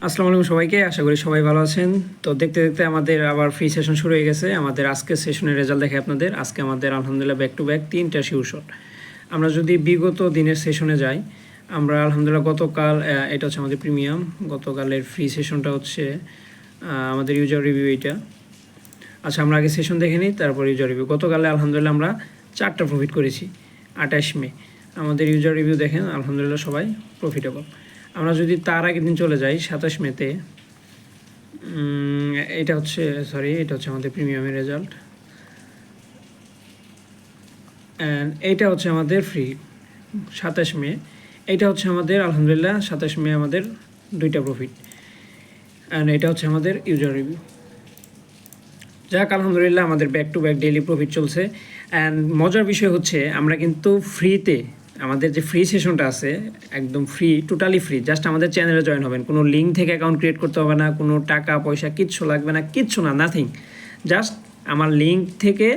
আসসালামু আলাইকুম সবাইকে, আশা করি সবাই ভালো আছেন। তো দেখতে দেখতে আমাদের আবার ফ্রি সেশন শুরু হয়ে গেছে। আমাদের আজকের সেশনের রেজাল্ট দেখে আপনাদের আজকে আমাদের আলহামদুলিল্লাহ ব্যাক টু ব্যাক 3টা শিওর শট। আমরা যদি বিগত দিনের সেশনে যাই, আমরা আলহামদুলিল্লাহ গতকাল এটা হচ্ছে আমাদের প্রিমিয়াম, গতকালের ফ্রি সেশনটা হচ্ছে আমাদের ইউজার রিভিউ এইটা। আচ্ছা, আমরা আগে সেশন দেখে নিই, তারপর ইউজার রিভিউ। গতকালে আলহামদুলিল্লাহ আমরা 4টা প্রফিট করেছি। 28 মে আমাদের ইউজার রিভিউ দেখেন, আলহামদুলিল্লাহ সবাই প্রফিটেবল। আমরা যদি তার আগের দিন চলে যাই 27 মেতে, এটা হচ্ছে আমাদের প্রিমিয়ামের রেজাল্ট, অ্যান্ড এইটা হচ্ছে আমাদের ফ্রি 27 মে। এইটা হচ্ছে আমাদের আলহামদুলিল্লাহ 27 মে আমাদের 2টা প্রফিট, অ্যান্ড এটা হচ্ছে আমাদের ইউজার রিভিউ। যাক, আলহামদুলিল্লাহ আমাদের back to back daily profit চলছে। অ্যান্ড মজার বিষয় হচ্ছে আমরা কিন্তু ফ্রিতে, আমাদের যে ফ্রি সেশনটা আছে একদম ফ্রি, টোটালি ফ্রি। জাস্ট আমাদের চ্যানেলে জয়েন হবেন, কোনো লিঙ্ক থেকে অ্যাকাউন্ট ক্রিয়েট করতে হবে না, কোনো টাকা পয়সা কিচ্ছু লাগবে না, কিচ্ছু না, নাথিং। জাস্ট আমার লিঙ্ক থেকে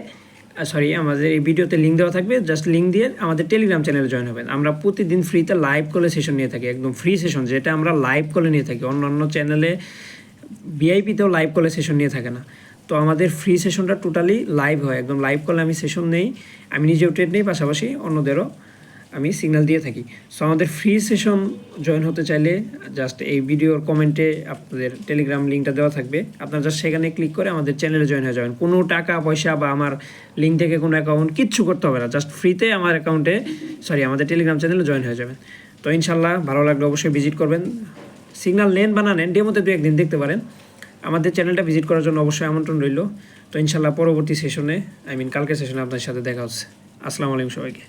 আমাদের এই ভিডিওতে লিঙ্ক দেওয়া থাকবে, জাস্ট লিঙ্ক দিয়ে আমাদের টেলিগ্রাম চ্যানেলে জয়েন হবেন। আমরা প্রতিদিন ফ্রিতে লাইভ কলে সেশন নিয়ে থাকি, একদম ফ্রি সেশন, যেটা আমরা লাইভ কলে নিয়ে থাকি। অন্য চ্যানেলে ভিআইপিতেও লাইভ কলে সেশন নিয়ে থাকে না। তো আমাদের ফ্রি সেশনটা টোটালি লাইভ হয়, একদম লাইভ কলে আমি সেশন নেই, আমি নিজেও ট্রেড নেই, পাশাপাশি অন্যদেরও আমি সিগন্যাল দিয়ে থাকি। সো আমাদের ফ্রি সেশন জয়েন হতে চাইলে জাস্ট এই ভিডিওর কমেন্টে আপনাদের টেলিগ্রাম লিঙ্কটা দেওয়া থাকবে, আপনারা জাস্ট সেখানে ক্লিক করে আমাদের চ্যানেলে জয়েন হয়ে যাবেন। কোনো টাকা পয়সা বা আমার লিঙ্ক থেকে কোনো অ্যাকাউন্ট কিচ্ছু করতে হবে না, জাস্ট ফ্রিতে আমার আমাদের টেলিগ্রাম চ্যানেলে জয়েন হয়ে যাবেন। তো ইনশাল্লাহ ভালো লাগলে অবশ্যই ভিজিট করবেন। সিগন্যাল নেন বা না নেন, ডেমোতে 2-1 দিন দেখতে পারেন। আমাদের চ্যানেলটা ভিজিট করার জন্য অবশ্যই আমন্ত্রণ রইল। তো ইনশাল্লাহ পরবর্তী সেশনে, কালকের সেশনে আপনার সাথে দেখা হচ্ছে। আসসালামু আলাইকুম সবাইকে।